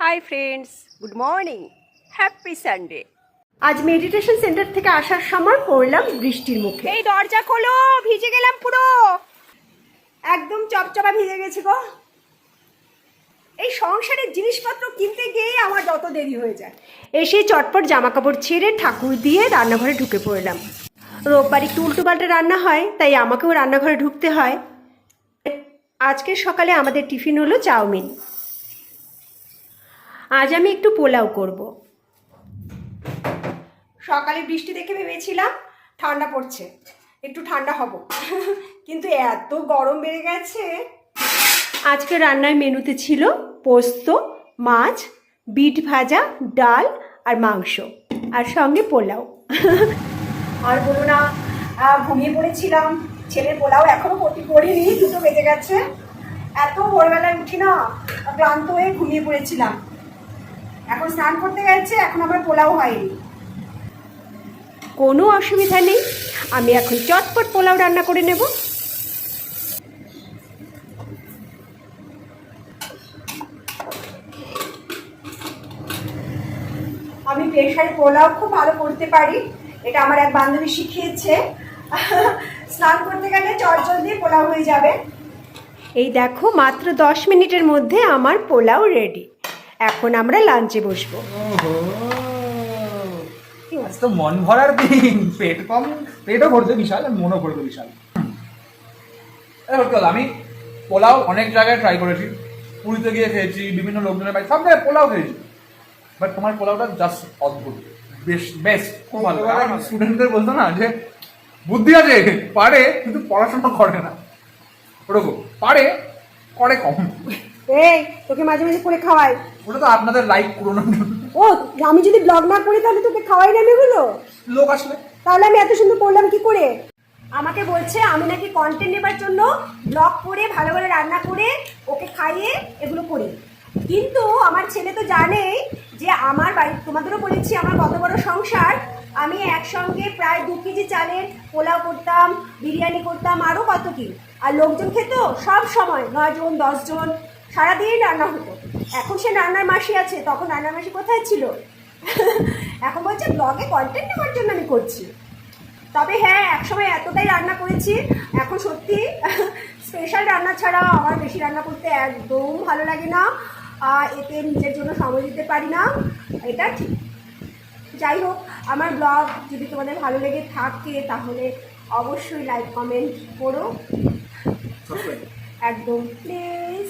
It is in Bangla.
Hi friends, good morning, happy Sunday. আজ মেডিটেশন সেন্টার থেকে আসার সময় পড়লাম বৃষ্টির মুখে। এই দরজা খোলো, ভিজে গেলাম পুরো, একদম চপচপা ভিজে গেছি গো। এই সংসারের জিনিসপত্র কিনতে গিয়ে আমার যত দেরি হয়ে যায়। এসে চটপট জামা কাপড় ছেড়ে ঠাকুর দিয়ে রান্নাঘরে ঢুকে পড়লাম। রোববার একটু উল্টোপাল্টা রান্না হয়, তাই আমাকেও রান্নাঘরে ঢুকতে হয়। আজকের সকালে আমাদের টিফিন হলো চাউমিন। আজ আমি একটু পোলাও করব। সকালে বৃষ্টি দেখে ভেবেছিলাম ঠান্ডা পড়ছে, একটু ঠান্ডা হব, কিন্তু এত গরম বেড়ে গেছে। আজকে রান্নার মেনুতে ছিল পোস্ত, মাছ, বিট ভাজা, ডাল আর মাংস, আর সঙ্গে পোলাও। আর বলো না, ঘুমিয়ে পড়েছিলাম। ছেলের পোলাও এখনো করিনি, 2টো বেজে গেছে। এত ভোরবেলায় উঠি না, ক্লান্ত হয়ে ঘুমিয়ে পড়েছিলাম। এখন স্নান করতে গেছে, এখন আমার পোলাও হয়নি। কোনো অসুবিধা নেই, আমি এখন চটপট পোলাও রান্না করে নেব। আমি প্রেশারে পোলাও খুব ভালো করতে পারি, এটা আমার এক বান্ধবী শিখিয়েছে। স্নান করতে গেলে চটজল দিয়ে পোলাও হয়ে যাবে। এই দেখো, মাত্র 10 মিনিটের মধ্যে আমার পোলাও রেডি। এখন আমরা লাঞ্চে বসবো। আজ তো মন ভরার দিন, পেট কম, পেটও ভরছে বিশাল আর মনও ভরবে বিশাল। আমি পোলাও অনেক জায়গায় ট্রাই করেছি, পুরীতে গিয়ে খেয়েছি, বিভিন্ন লোকজনের বাড়ি, সব জায়গায় পোলাও খেয়েছি, বাট তোমার পোলাওটা জাস্ট অদ্ভুত, বেস্ট, খুব ভালো। স্টুডেন্টদের বলতো না যে বুদ্ধি আছে, পারে কিন্তু পড়াশোনা করে না, ওরকম পারে, করে কম। এই, তোকে মাঝে মাঝে করে খাওয়াই। ওটা তো আপনাদের লাইক পুরোনোর জন্য। ও, আমি যদি ব্লগ না করি তাহলে তোকে খাওয়াই না এগুলো? লোক আসলে তাহলে আমি এত সুন্দর করলাম কি করে? আমাকে বলছে আমি নাকি কন্টেন্ট নেবার জন্য ব্লগ করে ভালো ভালো রান্না করে ওকে খাইয়ে এগুলো করি, কিন্তু আমার ছেলে তো জানেই যে আমার বাড়ি, তোমাদেরও বলেছি আমার কত বড় সংসার। আমি একসঙ্গে প্রায় 2 কেজি চালের পোলাও করতাম, বিরিয়ানি করতাম, আরও কত কি। আর লোকজন খেত সব সময়, 9 জন 10 জন, সারাদিন রান্না হতো। এখন সে রান্নার মাসি আছে, তখন রান্নার মাসি কোথায় ছিল? এখন বলছে ব্লগে কন্টেন্ট নেওয়ার জন্য আমি করছি। তবে হ্যাঁ, একসময় এতটাই রান্না করেছি, এখন সত্যি স্পেশাল রান্না ছাড়া আমার বেশি রান্না করতে একদম ভালো লাগে না। এতে নিজের জন্য সময় দিতে পারি না, এটা ঠিক। যাই হোক, আমার ব্লগ যদি তোমাদের ভালো লেগে থাকে তাহলে অবশ্যই লাইক কমেন্ট করো, একদম প্লিজ।